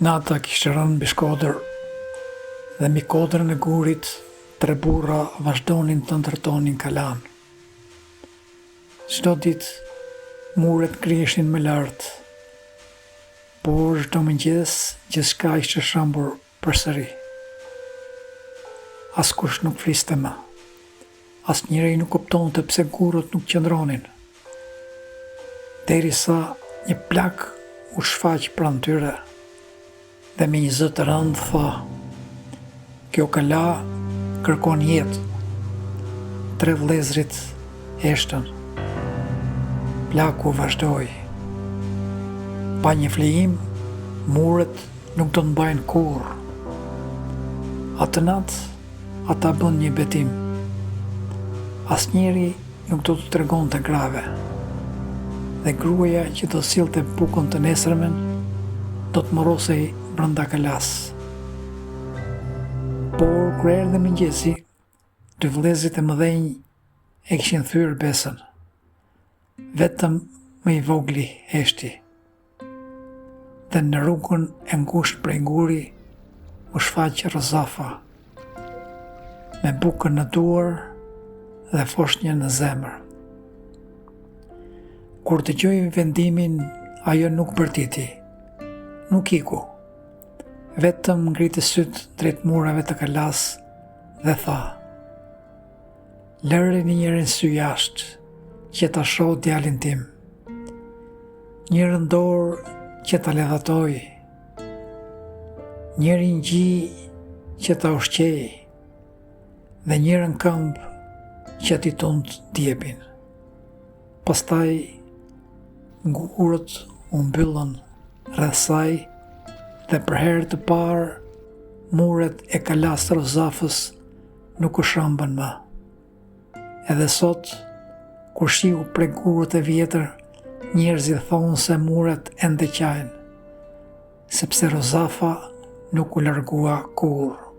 Nata kishte rënë mbi Shkodër dhe mbi kodrën e gurit 3 burra vazhdonin të ndërtonin kalan. Çdo ditë muret griheshin më lart, por çdo mëngjes gjithçka ishte shëmbur përsëri. Askush nuk fliste më. Asnjëri nuk kuptonte pse gurët nuk qëndronin. Derisa një plak u shfaq pranë tyre dhe me një zë të rëndë tha: "Kjo kala kërkon jetë." 3 vëllezrit heshtën. Plaku vazhdoi. Pa një flijim, muret nuk do të mbajnë kurrë. Atë natë, ata bën një betim. Asnjëri nuk do të tregonte grave, dhe gruaja që do sillte bukën të nesërmen do të morosej brenda kalas. Por kur erdhi mëngjesi, 2 vëllezërit e mëdhenj e kishin thyer besën. Vetëm më i vogli heshti. Dhe në rrugën e ngushtë prej guri u shfaq Rozafa, me bukën në duar dhe foshnjën në zemër. Kur dëgjoi vendimin, ajo nuk bërtiti, nuk iku. Vetëm ngriti syt drejt murave të kalas dhe tha: "Lëre njërin sy jashtë, që ta shoh djalin tim. Njërin dorë që ta ledhatoj, njërin gji që ta ushqej, dhe njërin këmbë që t'i tund djepin." Pastaj gurët u mbyllën rreth saj dhe për herë të parë muret e kalas së Rozafës nuk u shëmbën më. Edhe sot, kur shiu prej gurët e vjetër, njerëzit thonë se muret ende qajnë, sepse Rozafa nuk u largua kurrë.